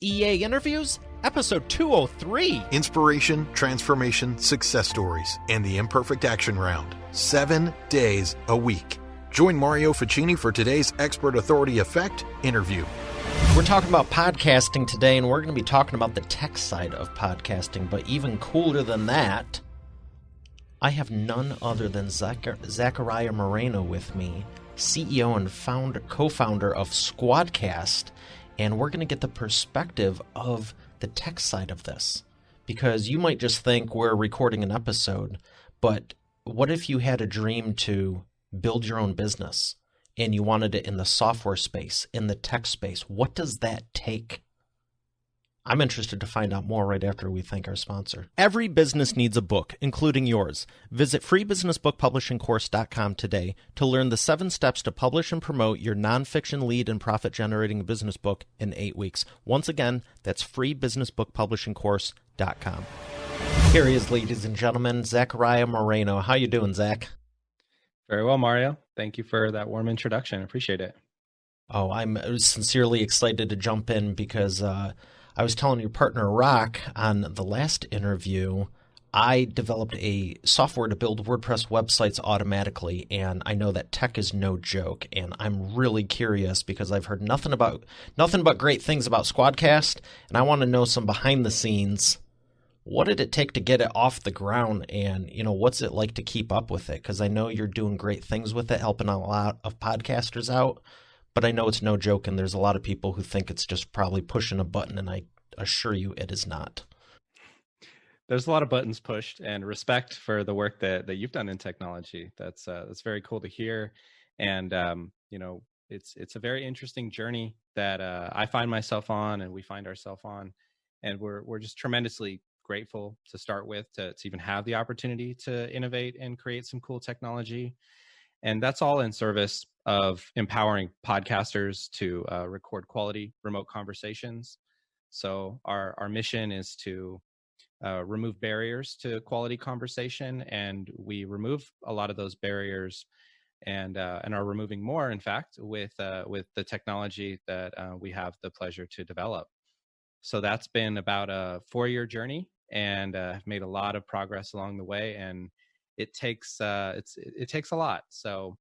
EA Interviews, episode 203. Inspiration, transformation, success stories, and the Imperfect Action Round. 7 days a week. Join Mario Ficini for today's Expert Authority Effect interview. We're talking about podcasting today, and we're going to be talking about the tech side of podcasting. But even cooler than that, I have none other than Zachariah Moreno with me, CEO and co-founder of Squadcast. And we're going to get the perspective of the tech side of this. Because you might just think we're recording an episode, but what if you had a dream to build your own business and you wanted it in the software space, in the tech space? What does that take? I'm interested to find out more right after we thank our sponsor. Every business needs a book, including yours. Visit freebusinessbookpublishingcourse.com today to learn the 7 steps to publish and promote your nonfiction lead and profit-generating business book in 8 weeks. Once again, that's freebusinessbookpublishingcourse.com. Here he is, ladies and gentlemen, Zachariah Moreno. How you doing, Zach? Very well, Mario. Thank you for that warm introduction. I appreciate it. Oh, I'm sincerely excited to jump in because I was telling your partner, Rock, on the last interview, I developed a software to build WordPress websites automatically, and I know that tech is no joke, and I'm really curious because I've heard nothing but great things about Squadcast, and I want to know some behind the scenes. What did it take to get it off the ground, and what's it like to keep up with it? Because I know you're doing great things with it, helping a lot of podcasters out. But I know it's no joke, and there's a lot of people who think it's just probably pushing a button, and I assure you it is not. There's a lot of buttons pushed, and respect for the work that you've done in technology. That's very cool to hear, and it's a very interesting journey that I find myself on, and we find ourselves on, and we're just tremendously grateful to start with to even have the opportunity to innovate and create some cool technology. And that's all in service of empowering podcasters to record quality remote conversations. So our mission is to remove barriers to quality conversation, and we remove a lot of those barriers, and are removing more, in fact, with the technology that we have the pleasure to develop. So that's been about a 4-year journey, and have made a lot of progress along the way, and it takes it takes a lot. So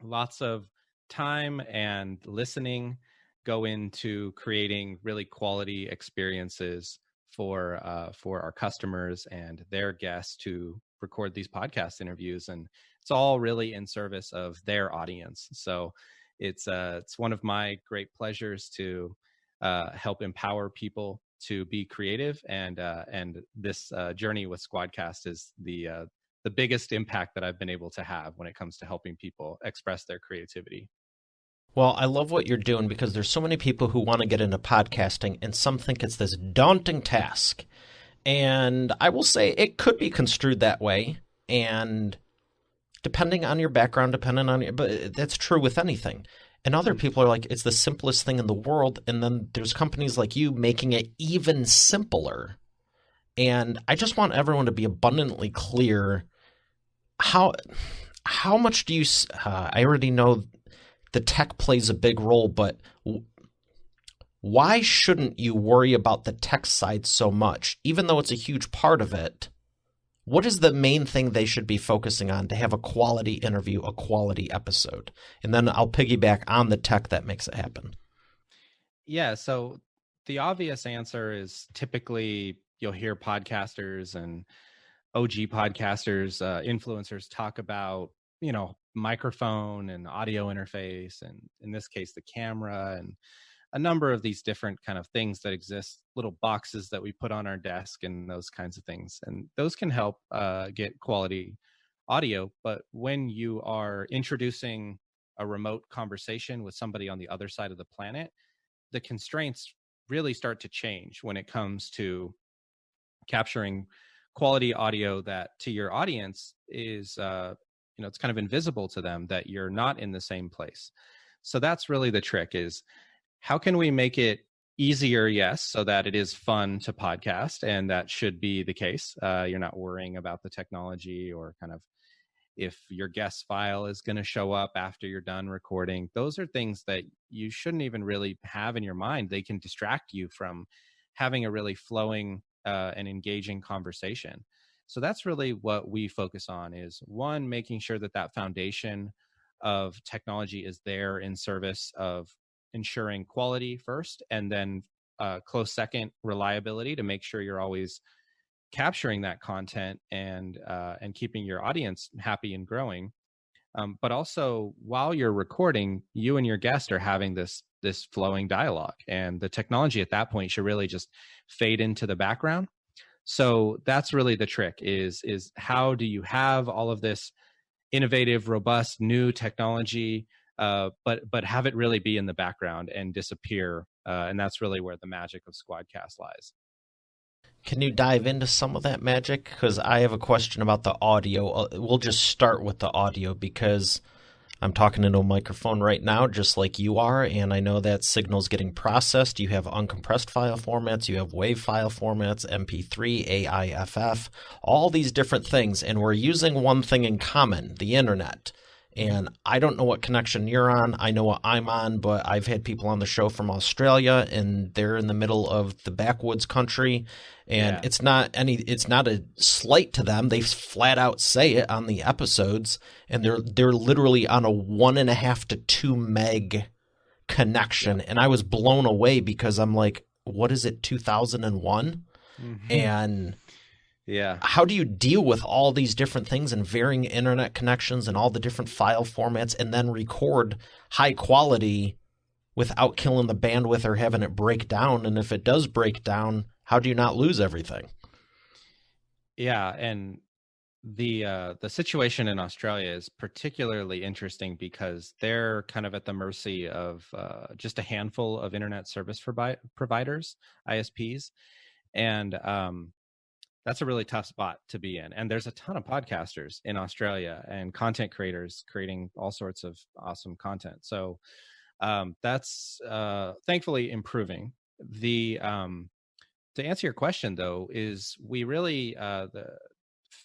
lots of time and listening go into creating really quality experiences for our customers and their guests to record these podcast interviews, and it's all really in service of their audience. So it's one of my great pleasures to help empower people to be creative, and this journey with Squadcast is the biggest impact that I've been able to have when it comes to helping people express their creativity. Well, I love what you're doing because there's so many people who want to get into podcasting, and some think it's this daunting task. And I will say it could be construed that way, and depending on your background, but that's true with anything. And other people are like, it's the simplest thing in the world, and then there's companies like you making it even simpler. And I just want everyone to be abundantly clear. How much do you I already know the tech plays a big role, but why shouldn't you worry about the tech side so much? Even though it's a huge part of it, what is the main thing they should be focusing on to have a quality interview, a quality episode? And then I'll piggyback on the tech that makes it happen. Yeah, so the obvious answer is typically you'll hear podcasters and OG podcasters, influencers talk about, microphone and audio interface, and in this case, the camera, and a number of these different kind of things that exist, little boxes that we put on our desk and those kinds of things. And those can help get quality audio. But when you are introducing a remote conversation with somebody on the other side of the planet, the constraints really start to change when it comes to capturing quality audio that to your audience is, it's kind of invisible to them, that you're not in the same place. So that's really the trick, is how can we make it easier, yes, so that it is fun to podcast, and that should be the case. You're not worrying about the technology or kind of if your guest file is going to show up after you're done recording. Those are things that you shouldn't even really have in your mind. They can distract you from having a really flowing and engaging conversation. So that's really what we focus on, is one, making sure that that foundation of technology is there in service of ensuring quality first, and then close second, reliability, to make sure you're always capturing that content and keeping your audience happy and growing. But also, while you're recording, you and your guest are having this flowing dialogue, and the technology at that point should really just fade into the background. So that's really the trick, is how do you have all of this innovative, robust, new technology, but have it really be in the background and disappear. And that's really where the magic of Squadcast lies. Can you dive into some of that magic? Because I have a question about the audio. We'll just start with the audio, because I'm talking into a microphone right now, just like you are, and I know that signal's getting processed. You have uncompressed file formats, you have WAV file formats, MP3, AIFF, all these different things, and we're using one thing in common, the internet. And I don't know what connection you're on. I know what I'm on, but I've had people on the show from Australia, and they're in the middle of the backwoods country. And it's not a slight to them. They flat out say it on the episodes, and they're literally on a 1.5 to 2 meg connection. And I was blown away, because I'm like, what is it, 2001? Mm-hmm. And how do you deal with all these different things and varying internet connections and all the different file formats, and then record high quality without killing the bandwidth or having it break down? And if it does break down, how do you not lose everything? Yeah, and the situation in Australia is particularly interesting, because they're kind of at the mercy of just a handful of internet service providers, ISPs, and that's a really tough spot to be in. And there's a ton of podcasters in Australia and content creators creating all sorts of awesome content. So that's thankfully improving. To answer your question, though, is we really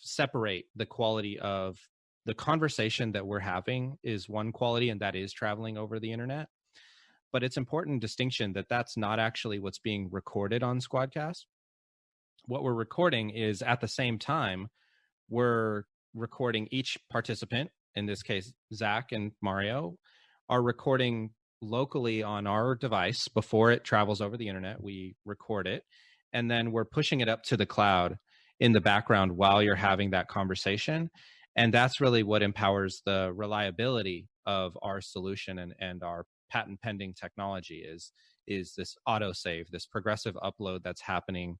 separate the quality of the conversation that we're having is one quality, and that is traveling over the internet. But it's important distinction that that's not actually what's being recorded on Squadcast. What we're recording is, at the same time, we're recording each participant, in this case, Zach and Mario, are recording locally on our device before it travels over the internet. We record it, and then we're pushing it up to the cloud in the background while you're having that conversation. And that's really what empowers the reliability of our solution and our patent pending technology is this autosave, this progressive upload that's happening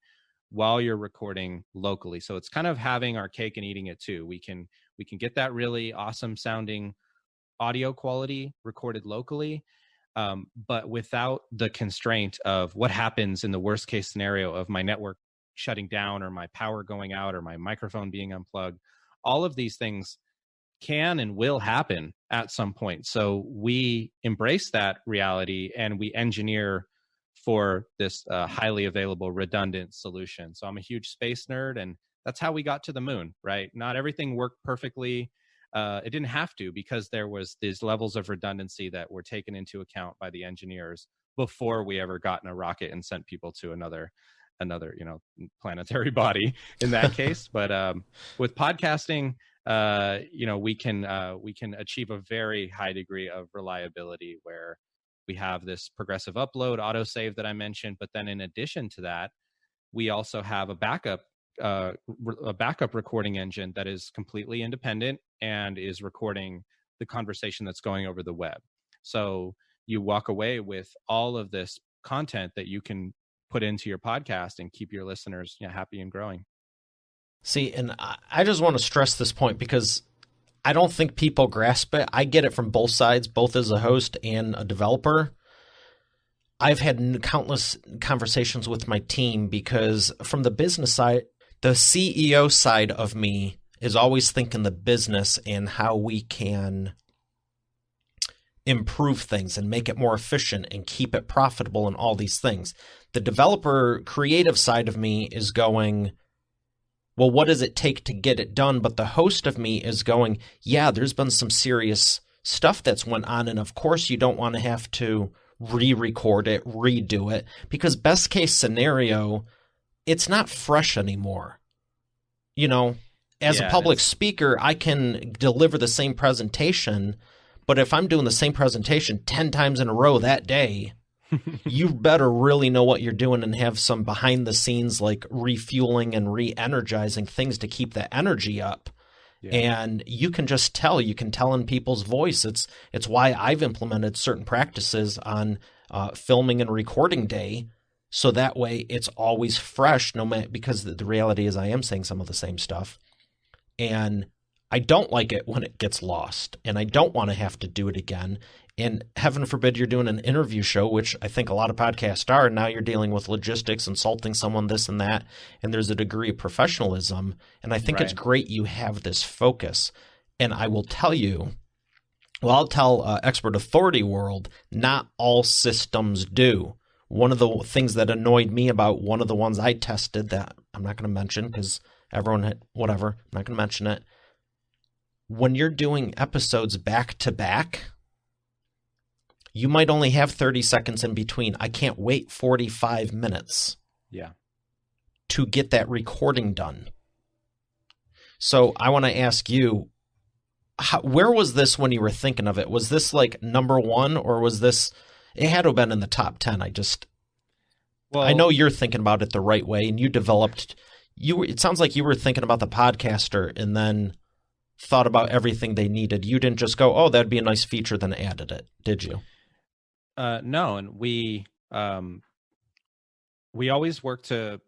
while you're recording locally. So it's kind of having our cake and eating it too. We can get that really awesome sounding audio quality recorded locally, but without the constraint of what happens in the worst case scenario of my network shutting down, or my power going out, or my microphone being unplugged. All of these things can and will happen at some point. So we embrace that reality, and we engineer for this highly available, redundant solution. So I'm a huge space nerd, and that's how we got to the moon, right? Not everything worked perfectly. It didn't have to, because there was these levels of redundancy that were taken into account by the engineers before we ever got in a rocket and sent people to another planetary body in that case. But with podcasting, we can achieve a very high degree of reliability, where we have this progressive upload autosave that I mentioned, but then in addition to that, we also have a backup recording engine that is completely independent and is recording the conversation that's going over the web. So you walk away with all of this content that you can put into your podcast and keep your listeners happy and growing. See, and I just want to stress this point, because I don't think people grasp it. I get it from both sides, both as a host and a developer. I've had countless conversations with my team, because from the business side, the CEO side of me is always thinking the business and how we can improve things and make it more efficient and keep it profitable and all these things. The developer creative side of me is going, well, what does it take to get it done? But the host of me is going, yeah, there's been some serious stuff that's went on. And of course, you don't want to have to re-record it, redo it, because best case scenario, it's not fresh anymore. You know, as a public speaker, I can deliver the same presentation, but if I'm doing the same presentation 10 times in a row that day, you better really know what you're doing and have some behind the scenes like refueling and re-energizing things to keep the energy up. Yeah. And you can tell in people's voice. It's why I've implemented certain practices on filming and recording day, so that way it's always fresh, no matter, because the reality is I am saying some of the same stuff. And I don't like it when it gets lost, and I don't want to have to do it again. And heaven forbid you're doing an interview show, which I think a lot of podcasts are. Now you're dealing with logistics, insulting someone, this and that, and there's a degree of professionalism. And I think it's great you have this focus. And I will tell you, I'll tell Expert Authority World, not all systems do. One of the things that annoyed me about one of the ones I tested that I'm not going to mention because everyone had, whatever, I'm not going to mention it. When you're doing episodes back to back, you might only have 30 seconds in between. I can't wait 45 minutes to get that recording done. So I want to ask you, where was this when you were thinking of it? Was this like number one, or was this – it had to have been in the top 10. I know you're thinking about it the right way, and you developed – it sounds like you were thinking about the podcaster and then thought about everything they needed. You didn't just go, oh, that'd be a nice feature, then added it, did you? No, and we always work to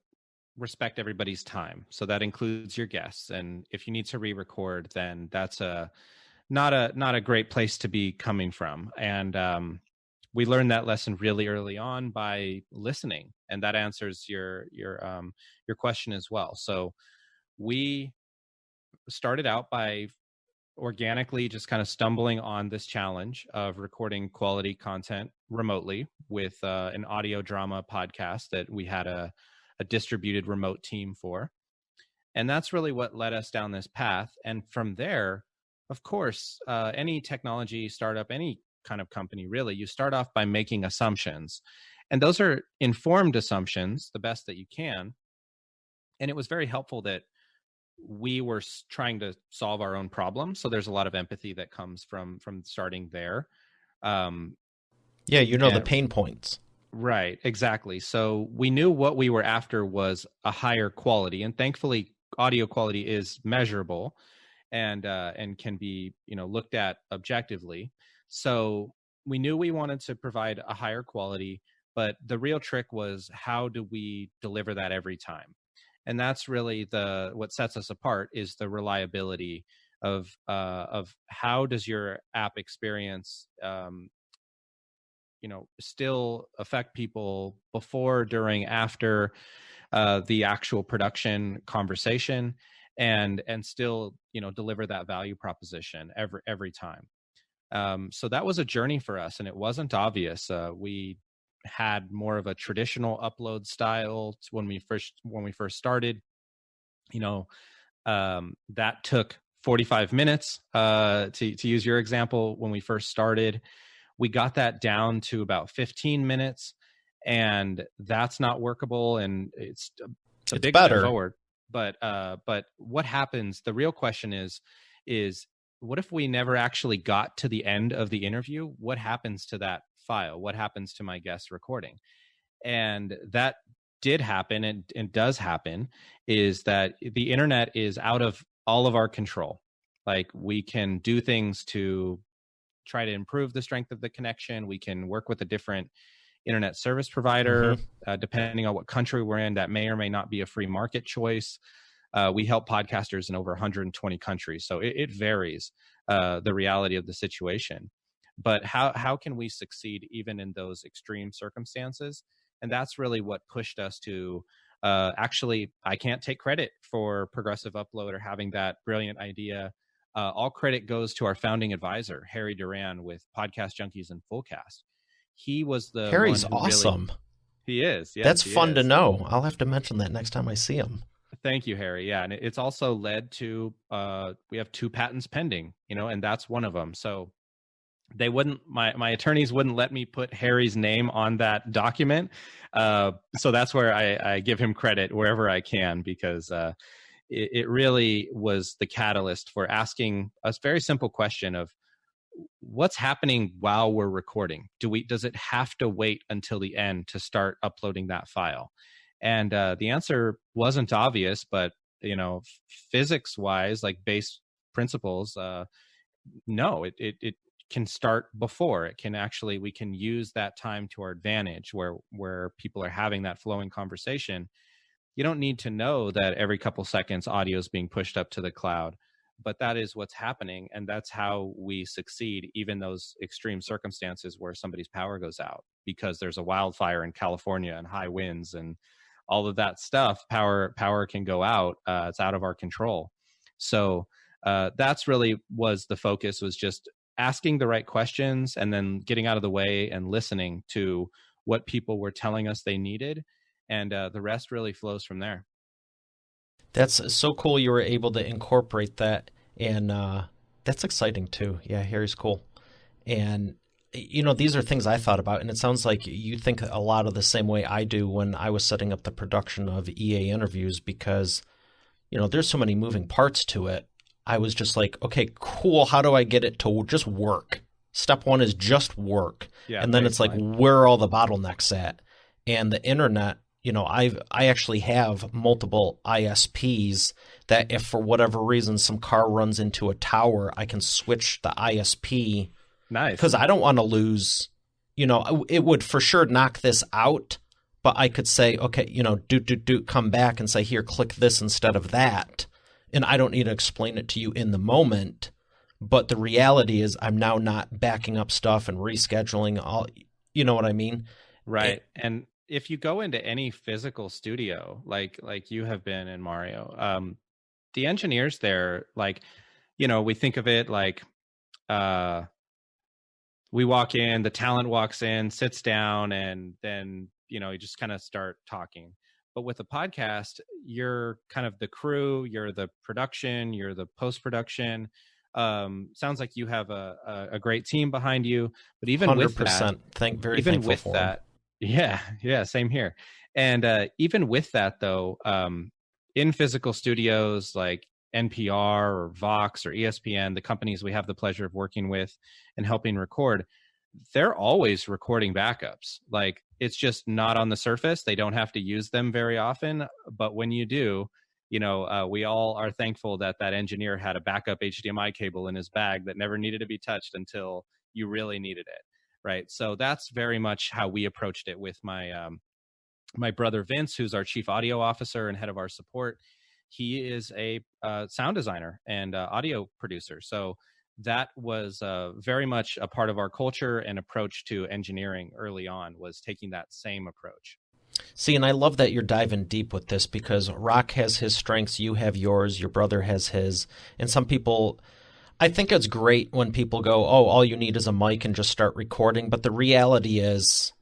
respect everybody's time. So that includes your guests. And if you need to re-record, then that's not a great place to be coming from. And we learned that lesson really early on by listening, and that answers your question as well. So we started out by organically just kind of stumbling on this challenge of recording quality content remotely with an audio drama podcast that we had a distributed remote team for. And that's really what led us down this path. And from there, of course, any technology startup, any kind of company, really, you start off by making assumptions. And those are informed assumptions, the best that you can. And it was very helpful that we were trying to solve our own problems. So there's a lot of empathy that comes from starting there. The pain points. Right, exactly. So we knew what we were after was a higher quality, and thankfully audio quality is measurable and can be, looked at objectively. So we knew we wanted to provide a higher quality, but the real trick was, how do we deliver that every time? And that's really what sets us apart, is the reliability of how does your app experience still affect people before, during, after the actual production conversation, and still deliver that value proposition every time. So that was a journey for us, and it wasn't obvious. We had more of a traditional upload style when we first started. That took 45 minutes to use your example. When we first started, we got that down to about 15 minutes, and that's not workable. And it's a big step forward. But what happens? The real question is what if we never actually got to the end of the interview? What happens to that file? What happens to my guest recording? And that did happen, and does happen, is that the internet is out of all of our control. Like, we can do things to try to improve the strength of the connection. We can work with a different internet service provider, depending on what country we're in. That may or may not be a free market choice. We help podcasters in over 120 countries. So it varies, the reality of the situation. But how can we succeed even in those extreme circumstances? And that's really what pushed us to, actually, I can't take credit for Progressive Upload or having that brilliant idea. All credit goes to our founding advisor, Harry Duran, with Podcast Junkies and Fullcast. He was the Harry's awesome. He is. Yes, that's fun to know. I'll have to mention that next time I see him. Thank you, Harry. Yeah, and it's also led to we have 2 patents pending, and that's one of them. So they wouldn't, my attorneys wouldn't let me put Harry's name on that document. So that's where I give him credit wherever I can, because it really was the catalyst for asking a very simple question of what's happening while we're recording. Does it have to wait until the end to start uploading that file? And the answer wasn't obvious, but physics wise, like base principles, no, it can start before. It can actually, we can use that time to our advantage where people are having that flowing conversation. You don't need to know that every couple seconds audio is being pushed up to the cloud, but that is what's happening. And that's how we succeed, even those extreme circumstances where somebody's power goes out because there's a wildfire in California and high winds and all of that stuff. Power can go out. It's out of our control. So that's really was the focus, was just asking the right questions and then getting out of the way and listening to what people were telling us they needed. And the rest really flows from there. That's so cool you were able to incorporate that. And that's exciting too. Yeah, Harry's cool. And, these are things I thought about. And it sounds like you think a lot of the same way I do when I was setting up the production of EA interviews, because, there's so many moving parts to it. I was just like, okay, cool. How do I get it to just work? Step one is just work. Yeah, and then it's like, where are all the bottlenecks at? And the internet, I actually have multiple ISPs that if for whatever reason some car runs into a tower, I can switch the ISP. Nice. Because I don't want to lose, it would for sure knock this out, but I could say, okay, come back and say, here, click this instead of that. And I don't need to explain it to you in the moment, but the reality is I'm now not backing up stuff and rescheduling all, you know what I mean? Right. And if you go into any physical studio, like you have been in, Mario, the engineers there, we think of it like we walk in, the talent walks in, sits down, and then, you just kind of start talking. But with a podcast, you're kind of the crew, you're the production, you're the post-production. Sounds like you have a great team behind you. But even 100%, with that, very thankful for that, yeah, same here. And even with that, though, in physical studios like NPR or Vox or ESPN, the companies we have the pleasure of working with and helping record, they're always recording backups. Like, it's just not on the surface. They don't have to use them very often. But when you do, we all are thankful that engineer had a backup HDMI cable in his bag that never needed to be touched until you really needed it. Right. So that's very much how we approached it with my my brother Vince, who's our chief audio officer and head of our support. He is a sound designer and audio producer. So that was very much a part of our culture and approach to engineering early on, was taking that same approach. See, and I love that you're diving deep with this, because Rock has his strengths, you have yours, your brother has his. And some people, I think it's great when people go, oh, all you need is a mic and just start recording. But the reality is,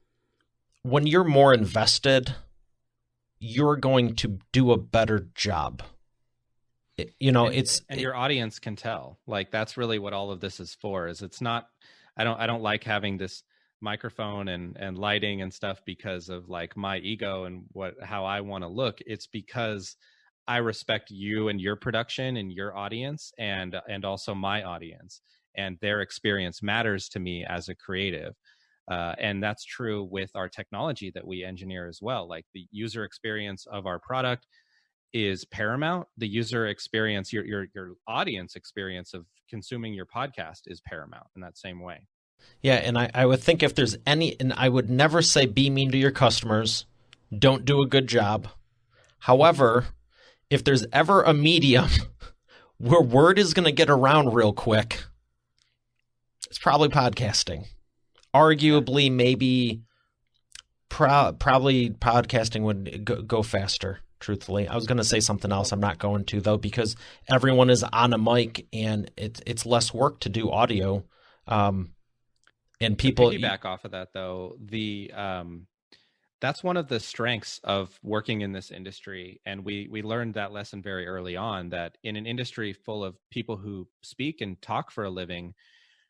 when you're more invested, you're going to do a better job. And your audience can tell. Like, that's really what all of this is for. Is it's not, I don't like having this microphone and lighting and stuff because of like my ego and how I want to look. It's because I respect you and your production and your audience and also my audience, and their experience matters to me as a creative. And that's true with our technology that we engineer as well. Like, the user experience of our product is paramount. The user experience, your audience experience of consuming your podcast is paramount in that same way. Yeah, and I would think if there's any, and I would never say be mean to your customers, don't do a good job. However, if there's ever a medium where word is going to get around real quick, it's probably podcasting. Arguably, maybe, probably podcasting would go faster. Truthfully, I was going to say something else. I'm not going to, though, because everyone is on a mic and it's less work to do audio. And people to piggyback off of that, though, the that's one of the strengths of working in this industry. And we learned that lesson very early on, that in an industry full of people who speak and talk for a living,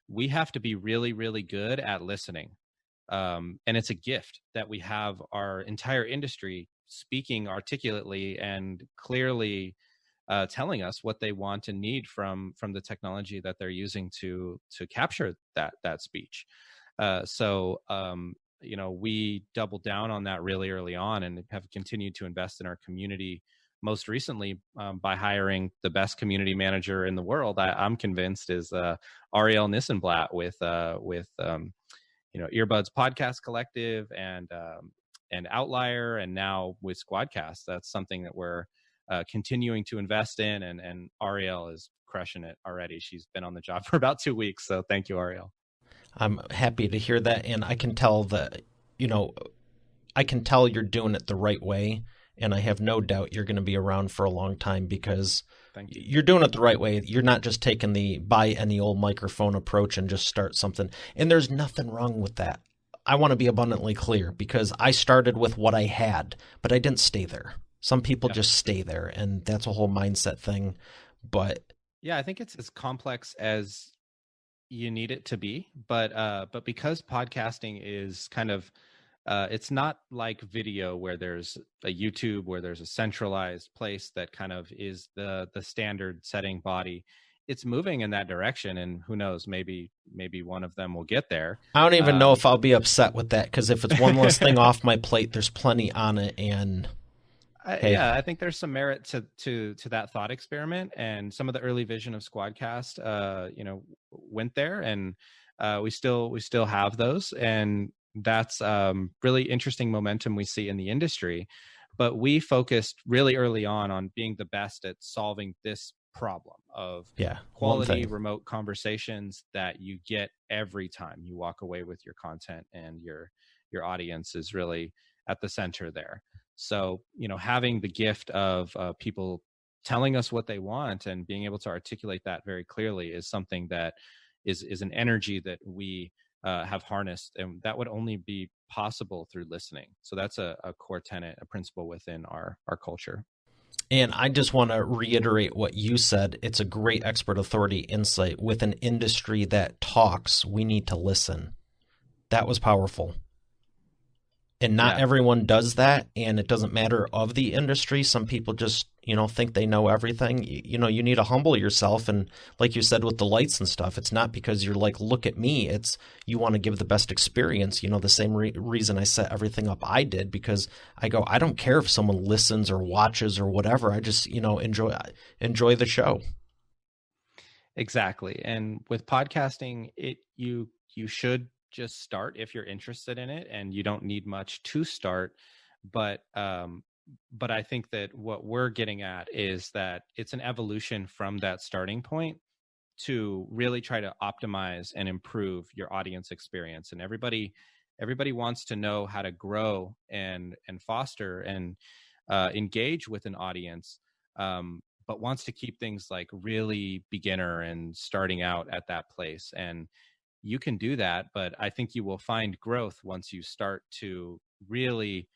we have to be really, really good at listening. And it's a gift that we have our entire industry speaking articulately and clearly telling us what they want and need from the technology that they're using to capture that speech. We doubled down on that really early on and have continued to invest in our community. Most recently, by hiring the best community manager in the world, I'm convinced is Ariel Nissenblatt with Earbuds Podcast Collective and Outlier, and now with Squadcast. That's something that we're continuing to invest in, and Ariel is crushing it already. She's been on the job for about 2 weeks, so thank you, Ariel. I'm happy to hear that, and I can tell you're doing it the right way, and I have no doubt you're going to be around for a long time because you're doing it the right way. You're not just taking the buy any old microphone approach and just start something, and there's nothing wrong with that. I want to be abundantly clear because I started with what I had, but I didn't stay there. Some people just stay there, and that's a whole mindset thing. But yeah, I think it's as complex as you need it to be, but because podcasting is kind of it's not like video where there's a YouTube where there's a centralized place that kind of is the standard setting body. It's moving in that direction, and who knows, maybe one of them will get there. I don't even know if I'll be upset with that, because if it's one less thing off my plate, there's plenty on it. And yeah, I think there's some merit to that thought experiment, and some of the early vision of Squadcast, went there, and we still have those, and that's really interesting momentum we see in the industry. But we focused really early on being the best at solving this problem of quality remote conversations that you get every time you walk away with your content, and your audience is really at the center there. So, having the gift of people telling us what they want and being able to articulate that very clearly is something that is an energy that we have harnessed, and that would only be possible through listening. So that's a core tenet, a principle within our culture. And I just want to reiterate what you said. It's a great expert authority insight. With an industry that talks, we need to listen. That was powerful. And not everyone does that, and it doesn't matter of the industry. Some people just, think they know everything. You need to humble yourself. And like you said with the lights and stuff, it's not because you're like, look at me. It's you want to give the best experience. The same reason I set everything up I did, because I go, I don't care if someone listens or watches or whatever. I just, enjoy the show. Exactly. And with podcasting, you should just start if you're interested in it, and you don't need much to start. But I think that what we're getting at is that it's an evolution from that starting point to really try to optimize and improve your audience experience. And everybody wants to know how to grow and foster and engage with an audience, but wants to keep things like really beginner and starting out at that place. And you can do that, but I think you will find growth once you start to really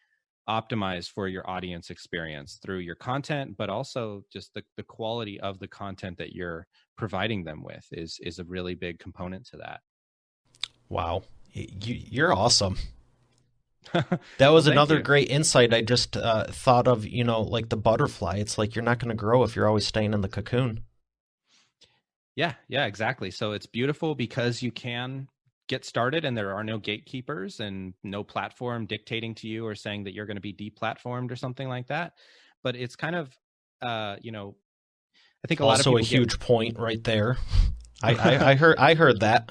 optimize for your audience experience through your content, but also just the quality of the content that you're providing them with is a really big component to that. Wow. You're awesome. That was another great insight. I just thought of, like the butterfly. It's like you're not going to grow if you're always staying in the cocoon. Yeah, exactly. So it's beautiful because you can get started and there are no gatekeepers and no platform dictating to you or saying that you're going to be deplatformed or something like that. But it's kind of, I think a lot of people also a huge point right there. I heard that.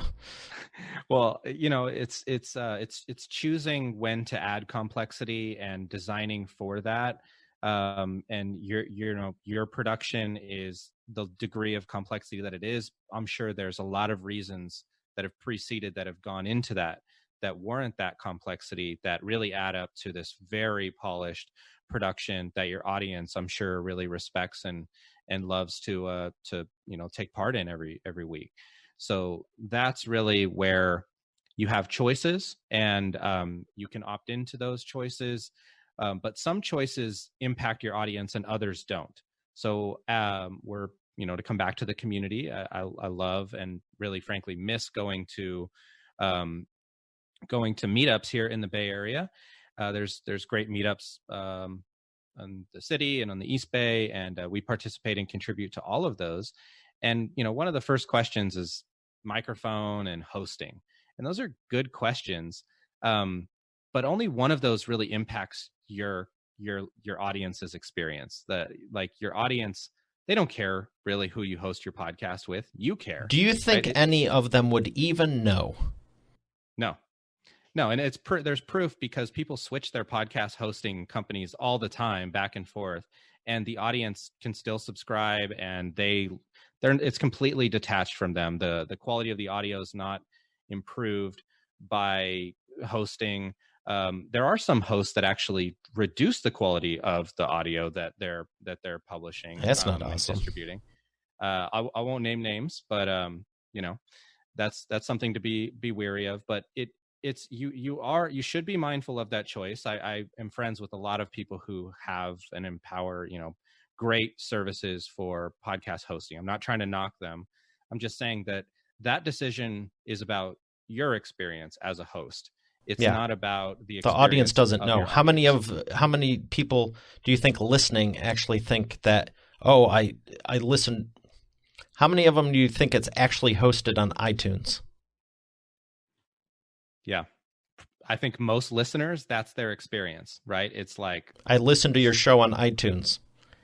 Well, it's choosing when to add complexity and designing for that. And your production is the degree of complexity that it is. I'm sure there's a lot of reasons that have preceded that have gone into that warrant that complexity, that really add up to this very polished production that your audience, I'm sure, really respects and loves to take part in every week. So that's really where you have choices, and you can opt into those choices. But some choices impact your audience and others don't. So we're, to come back to the community, I love and really frankly miss going to meetups here in the Bay Area. There's great meetups on the city and on the East Bay, and we participate and contribute to all of those. And one of the first questions is microphone and hosting, and those are good questions. But only one of those really impacts your audience's experience. Your audience, they don't care really who you host your podcast with. You care. Do you think any of them would even know? No, and there's proof, because people switch their podcast hosting companies all the time, back and forth, and the audience can still subscribe, and it's completely detached from them. The quality of the audio is not improved by hosting. There are some hosts that actually reduce the quality of the audio that they're publishing. That's not awesome. Distributing. I won't name names, but that's something to be wary of. But you should be mindful of that choice. I am friends with a lot of people who have and empower great services for podcast hosting. I'm not trying to knock them. I'm just saying that decision is about your experience as a host. It's not about the audience doesn't know. How many people do you think listening actually think that, oh, I listen? How many of them do you think it's actually hosted on iTunes? Yeah. I think most listeners, that's their experience, right? It's like, I listen to your show on iTunes.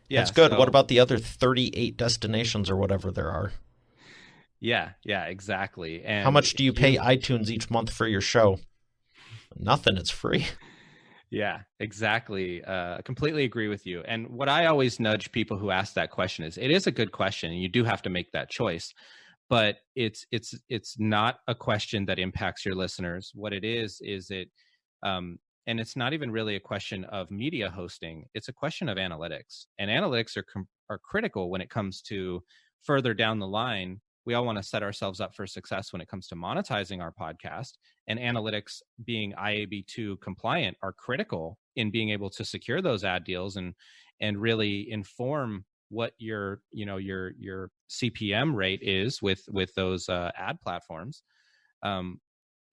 Yeah, that's good. What about the other 38 destinations or whatever there are? Yeah, exactly. And how much do you pay iTunes each month for your show? Nothing. It's free. Yeah, exactly. I completely agree with you. And what I always nudge people who ask that question is, it is a good question, and you do have to make that choice. But it's not a question that impacts your listeners. What it is it, and it's not even really a question of media hosting. It's a question of analytics, and analytics are critical when it comes to further down the line. We all want to set ourselves up for success when it comes to monetizing our podcast, and analytics, being IAB2 compliant, are critical in being able to secure those ad deals and really inform what your CPM rate is with those ad platforms.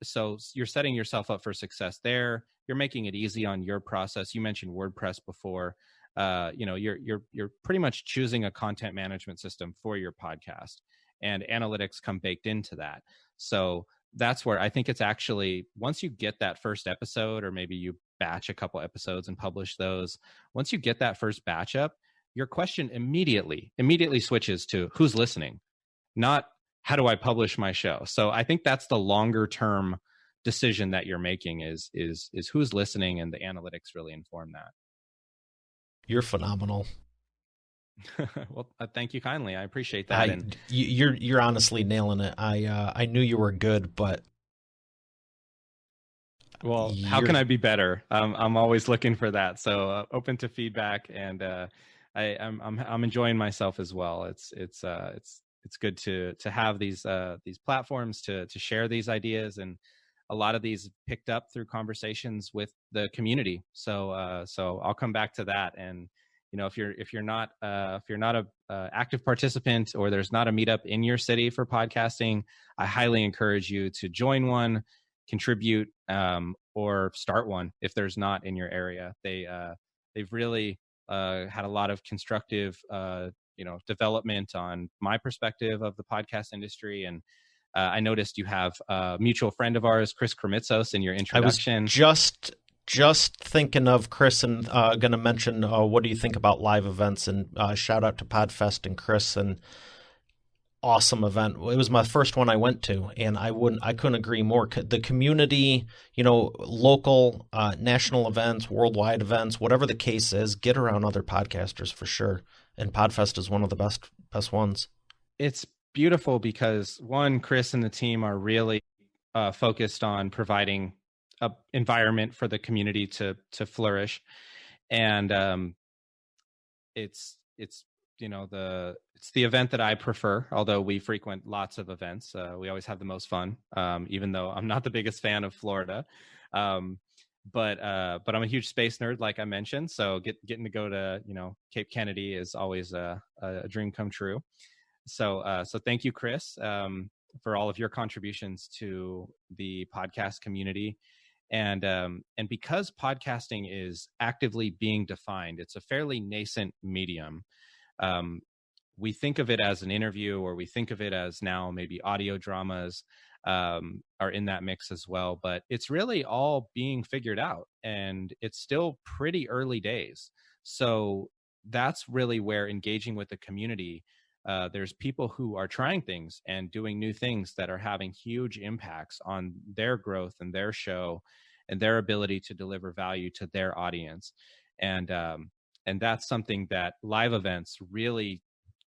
So you're setting yourself up for success there. You're making it easy on your process. You mentioned WordPress before. You're pretty much choosing a content management system for your podcast, and analytics come baked into that. So that's where I think it's actually, once you get that first episode, or maybe you batch a couple episodes and publish those, once you get that first batch up, your question immediately switches to who's listening, not how do I publish my show. So I think that's the longer term decision that you're making is who's listening, and the analytics really inform that. You're phenomenal. Well, thank you kindly. I appreciate that. You're honestly nailing it. I knew you were good, but well, how can I be better? I'm always looking for that. So open to feedback, and I'm enjoying myself as well. It's good to have these platforms to share these ideas, and a lot of these picked up through conversations with the community. So I'll come back to that. And if you're not a active participant, or there's not a meetup in your city for podcasting, I highly encourage you to join one, contribute, or start one if there's not in your area. They've really had a lot of constructive development on my perspective of the podcast industry. And I noticed you have a mutual friend of ours, Chris Krimitsos, in your introduction. I was just thinking of Chris, and going to mention what do you think about live events, and shout out to Podfest and Chris, and awesome event. It was my first one I went to, and I couldn't agree more. The community, local, national events, worldwide events, whatever the case is, get around other podcasters for sure. And Podfest is one of the best ones. It's beautiful because, one, Chris and the team are really focused on providing an environment for the community to flourish, and it's it's the event that I prefer, although we frequent lots of events. We always have the most fun, even though I'm not the biggest fan of Florida. But I'm a huge space nerd, like I mentioned. So getting to go to, Cape Kennedy is always a dream come true. So thank you, Chris, for all of your contributions to the podcast community. And because podcasting is actively being defined, it's a fairly nascent medium. We think of it as an interview, or we think of it as now maybe audio dramas are in that mix as well. But it's really all being figured out, and it's still pretty early days. So that's really where engaging with the community, there's people who are trying things and doing new things that are having huge impacts on their growth and their show and their ability to deliver value to their audience. And that's something that live events really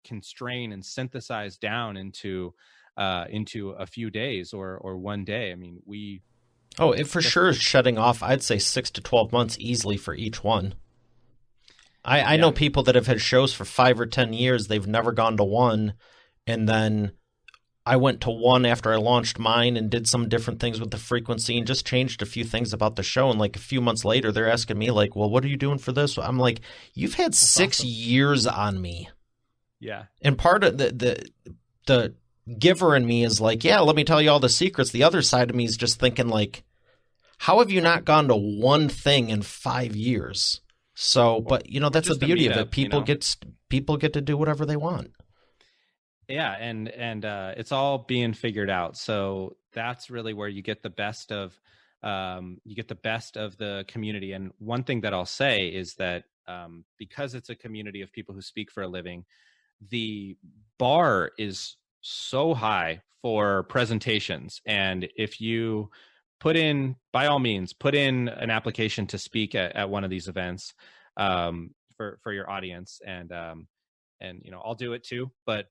constrain and synthesize down into a few days or one day. I mean, it for sure is shutting off, I'd say 6 to 12 months easily for each one. I know people that have had shows for 5 or 10 years. They've never gone to one. And then I went to one after I launched mine and did some different things with the frequency and just changed a few things about the show. And like a few months later, they're asking me like, well, what are you doing for this? I'm like, you've had That's 6 awesome. Years on me. Yeah. And part of the giver in me is like, yeah, let me tell you all the secrets. The other side of me is just thinking like, how have you not gone to one thing in 5 years? So, but that's the beauty of it. People get to do whatever they want. Yeah, and it's all being figured out. So that's really where you get the best of the community. And one thing that I'll say is that because it's a community of people who speak for a living, the bar is so high for presentations. And if you by all means, put in an application to speak at one of these events for your audience. And I'll do it too. But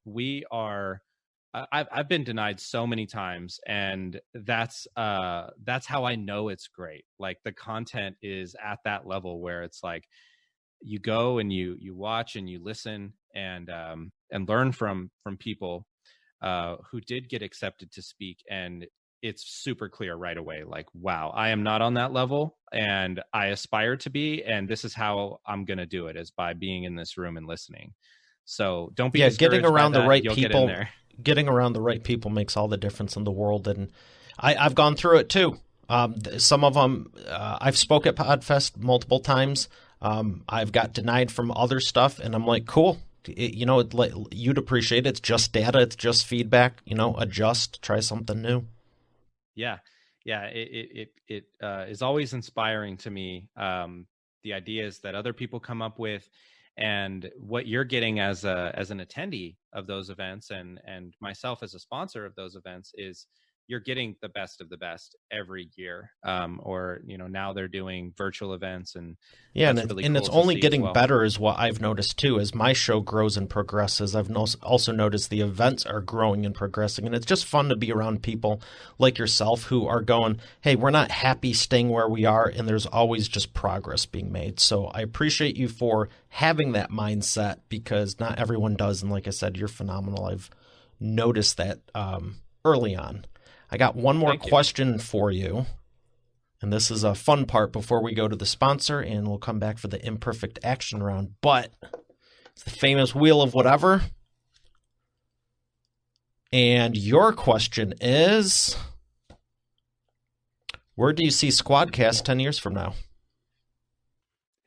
I've been denied so many times, and that's how I know it's great. Like the content is at that level where it's like you go and you watch and you listen and learn from people who did get accepted to speak, and it's super clear right away. Like, wow, I am not on that level and I aspire to be, and this is how I'm going to do it, is by being in this room and listening. So don't be discouraged. Getting around by that. the right You'll people. Get in there. Getting around the right people makes all the difference in the world, and I've gone through it too. Some of them, I've spoke at PodFest multiple times. I've got denied from other stuff, and I'm like, cool. You'd appreciate it. It's just data. It's just feedback. Adjust. Try something new. Yeah. It is always inspiring to me. The ideas that other people come up with, and what you're getting as an attendee of those events, and myself as a sponsor of those events, is you're getting the best of the best every year. Or now they're doing virtual events, and it's only getting better is what I've noticed too. As my show grows and progresses, I've also noticed the events are growing and progressing, and it's just fun to be around people like yourself who are going, hey, we're not happy staying where we are, and there's always just progress being made. So I appreciate you for having that mindset, because not everyone does, and like I said, you're phenomenal. I've noticed that early on. I got one more question for you, and this is a fun part before we go to the sponsor, and we'll come back for the imperfect action round, but it's the famous wheel of whatever. And your question is, where do you see Squadcast 10 years from now?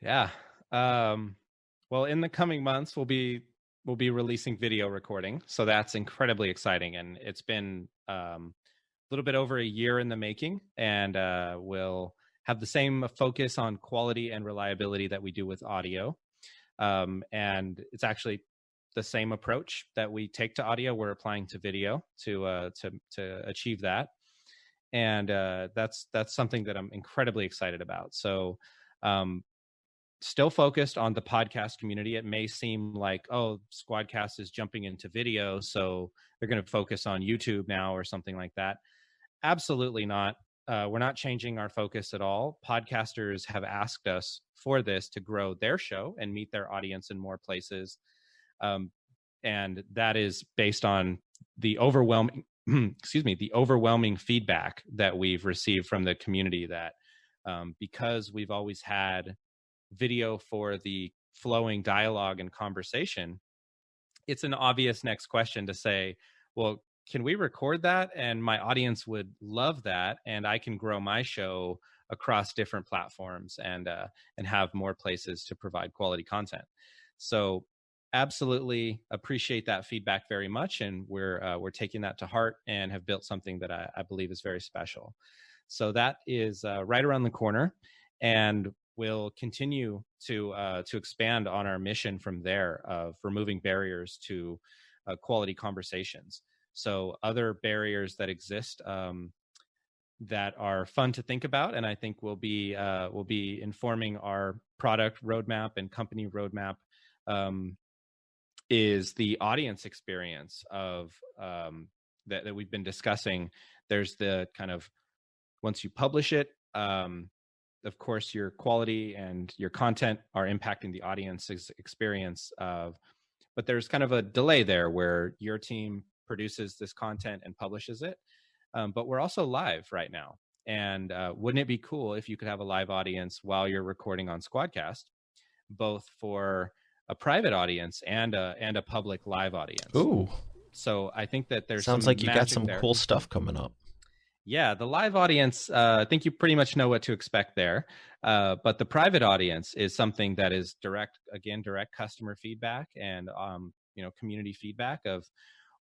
Yeah. Well, in the coming months, we'll be releasing video recording. So that's incredibly exciting. And it's been a little bit over a year in the making, and we'll have the same focus on quality and reliability that we do with audio. And it's actually the same approach that we take to audio, we're applying to video to achieve that. And that's something that I'm incredibly excited about. So still focused on the podcast community. It may seem like, oh, Squadcast is jumping into video, so they're going to focus on YouTube now or something like that. Absolutely not. We're not changing our focus at all. Podcasters have asked us for this to grow their show and meet their audience in more places. And that is based on the overwhelming, the overwhelming feedback that we've received from the community that because we've always had video for the flowing dialogue and conversation, it's an obvious next question to say, well, can we record that? And my audience would love that. And I can grow my show across different platforms and have more places to provide quality content. So absolutely appreciate that feedback very much. And we're taking that to heart and have built something that I believe is very special. So that is right around the corner, and we'll continue to expand on our mission from there of removing barriers to quality conversations. So other barriers that exist that are fun to think about, and I think will be informing our product roadmap and company roadmap, is the audience experience of that we've been discussing. There's the kind of, once you publish it, of course, your quality and your content are impacting the audience's experience but there's kind of a delay there where your team produces this content and publishes it. But we're also live right now. And wouldn't it be cool if you could have a live audience while you're recording on Squadcast, both for a private audience and a public live audience? Ooh. So I think that there's sounds like you got some cool stuff coming up. Yeah, the live audience, I think you pretty much know what to expect there. But the private audience is something that is direct customer feedback and community feedback of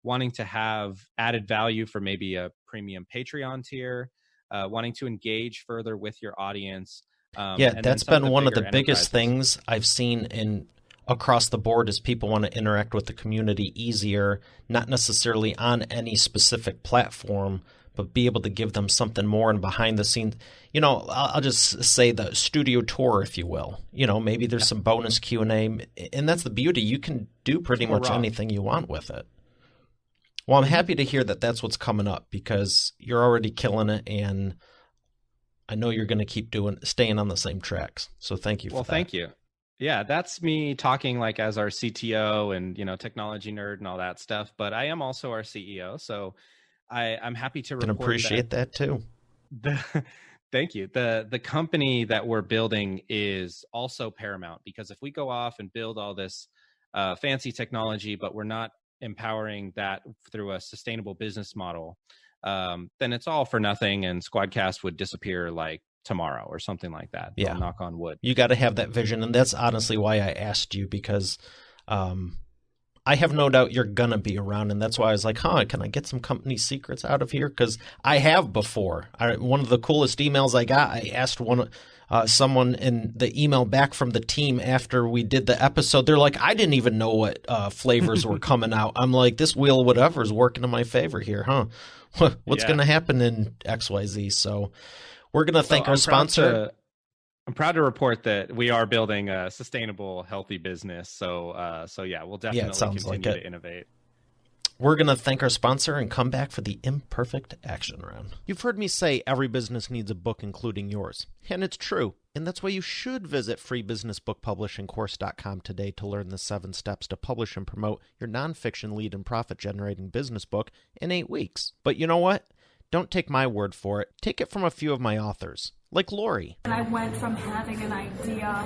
wanting to have added value for maybe a premium Patreon tier, wanting to engage further with your audience. That's been one of the biggest things I've seen across the board is people want to interact with the community easier, not necessarily on any specific platform, but be able to give them something more and behind the scenes. I'll just say the studio tour, if you will. Maybe there's some bonus Q&A, and that's the beauty. You can do pretty much anything you want with it. Well, I'm happy to hear that that's what's coming up, because you're already killing it, and I know you're going to keep staying on the same tracks. So thank you for that. Well, thank you. Yeah, that's me talking like as our CTO and, technology nerd and all that stuff. But I am also our CEO, so I'm happy to report. Can appreciate that too. Thank you. The company that we're building is also paramount, because if we go off and build all this fancy technology, but we're not empowering that through a sustainable business model, then it's all for nothing, and Squadcast would disappear like tomorrow or something like that. Yeah. Knock on wood. You got to have that vision, and that's honestly why I asked you, because I have no doubt you're going to be around, and that's why I was like, can I get some company secrets out of here? Because I have before. One of the coolest emails I got, I asked someone in the email back from the team after we did the episode. They're like, I didn't even know what flavors were coming out. I'm like, this wheel of whatever is working in my favor here, huh? What's going to happen in XYZ? So we're going to thank our sponsor. I'm proud to report that we are building a sustainable, healthy business. So yeah, we'll definitely continue to innovate. We're going to thank our sponsor and come back for the Imperfect Action Round. You've heard me say every business needs a book, including yours. And it's true. And that's why you should visit freebusinessbookpublishingcourse.com today to learn the 7 steps to publish and promote your nonfiction lead and profit-generating business book in 8 weeks. But you know what? Don't take my word for it. Take it from a few of my authors, like Lori. And I went from having an idea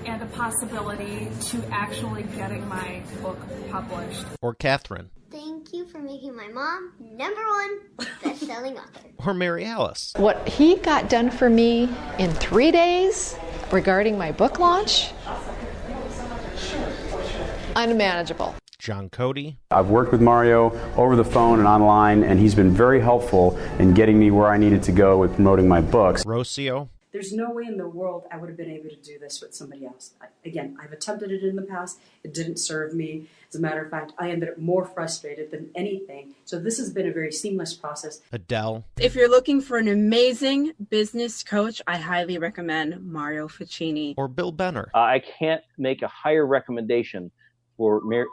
and a possibility to actually getting my book published. Or Catherine. Thank you for making my mom #1 best-selling author. Or Mary Alice. What he got done for me in 3 days regarding my book launch, unmanageable. John Cody. I've worked with Mario over the phone and online, and he's been very helpful in getting me where I needed to go with promoting my books. Rocio. There's no way in the world I would have been able to do this with somebody else. I've attempted it in the past. It didn't serve me. As a matter of fact, I ended up more frustrated than anything. So this has been a very seamless process. Adele. If you're looking for an amazing business coach, I highly recommend Mario Ficini. Or Bill Benner. I can't make a higher recommendation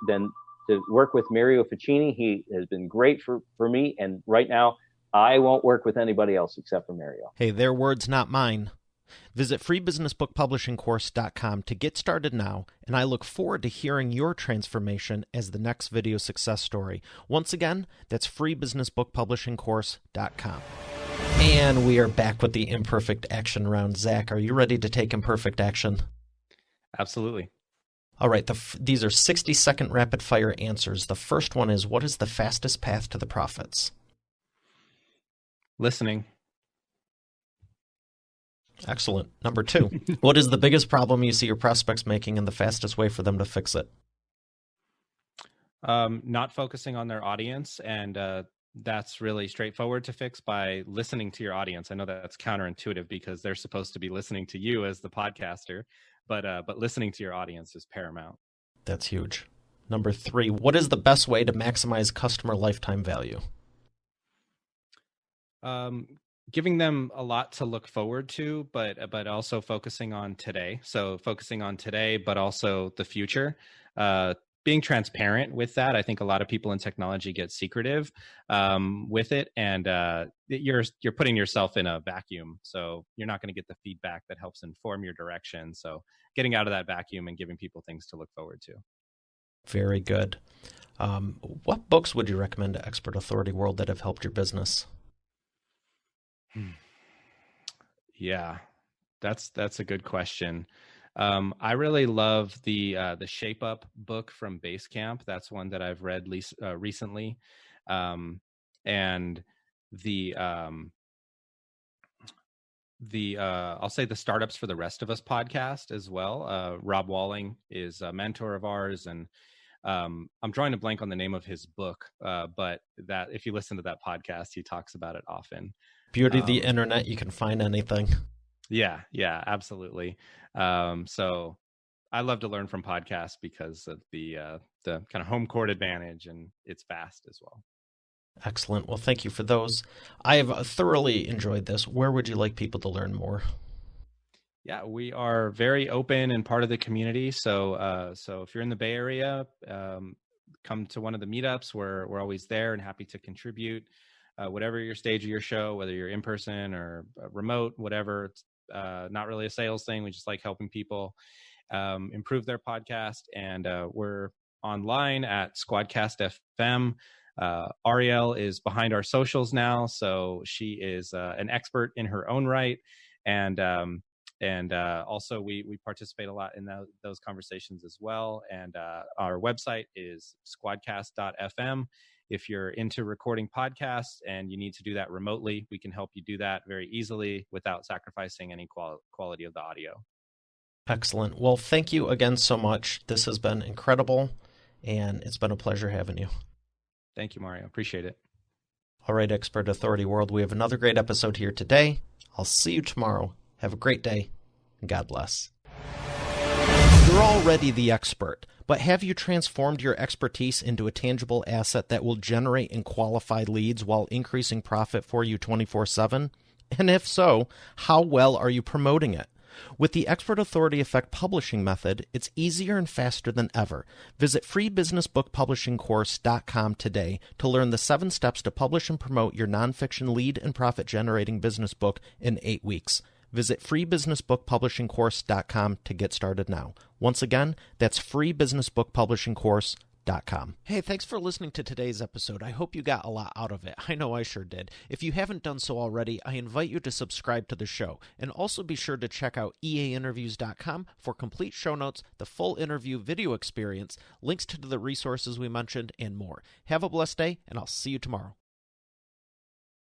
than to work with Mario Ficini. He has been great for me, and right now I won't work with anybody else except for Mario. Hey, their words, not mine. Visit freebusinessbookpublishingcourse.com to get started now, and I look forward to hearing your transformation as the next video success story. Once again, that's freebusinessbookpublishingcourse.com. And we are back with the imperfect action round. Zach, are you ready to take imperfect action? Absolutely. All right, these are 60-second rapid-fire answers. The first one is, what is the fastest path to the profits? Listening. Excellent. Number 2, what is the biggest problem you see your prospects making and the fastest way for them to fix it? Not focusing on their audience, and that's really straightforward to fix by listening to your audience. I know that's counterintuitive because they're supposed to be listening to you as the podcaster, but listening to your audience is paramount. That's huge. Number 3, what is the best way to maximize customer lifetime value? Giving them a lot to look forward to, but also focusing on today. So focusing on today, but also the future. Being transparent with that. I think a lot of people in technology get secretive with it, and you're putting yourself in a vacuum. So you're not going to get the feedback that helps inform your direction. So getting out of that vacuum and giving people things to look forward to. Very good. What books would you recommend to Expert Authority World that have helped your business? Yeah, that's a good question. I really love the Shape Up book from Basecamp. That's one that I've read recently, and the I'll say the Startups for the Rest of Us podcast as well. Rob Walling is a mentor of ours, and I'm drawing a blank on the name of his book, but that if you listen to that podcast, he talks about it often. Beauty of the internet, you can find anything. Yeah, absolutely. So I love to learn from podcasts because of the kind of home court advantage, and it's fast as well. Excellent. Well, thank you for those. I have thoroughly enjoyed this. Where would you like people to learn more? Yeah, we are very open and part of the community. So if you're in the Bay Area, come to one of the meetups. We're always there and happy to contribute. Whatever your stage of your show, whether you're in person or remote, whatever, it's not really a sales thing. We just like helping people improve their podcast. And we're online at Squadcast FM. Ariel is behind our socials now, so she is an expert in her own right. And also we participate a lot in those conversations as well. And our website is squadcast.fm. If you're into recording podcasts and you need to do that remotely, we can help you do that very easily without sacrificing any quality of the audio. Excellent. Well, thank you again so much. This has been incredible, and it's been a pleasure having you. Thank you, Mario. Appreciate it. All right, Expert Authority World, we have another great episode here today. I'll see you tomorrow. Have a great day, and God bless. You're already the expert, but have you transformed your expertise into a tangible asset that will generate and qualify leads while increasing profit for you 24/7? And if so, how well are you promoting it? With the Expert Authority Effect publishing method, it's easier and faster than ever. Visit freebusinessbookpublishingcourse.com today to learn the 7 steps to publish and promote your nonfiction lead and profit-generating business book in 8 weeks. Visit freebusinessbookpublishingcourse.com to get started now. Once again, that's freebusinessbookpublishingcourse.com. Hey, thanks for listening to today's episode. I hope you got a lot out of it. I know I sure did. If you haven't done so already, I invite you to subscribe to the show. And also be sure to check out eainterviews.com for complete show notes, the full interview video experience, links to the resources we mentioned, and more. Have a blessed day, and I'll see you tomorrow.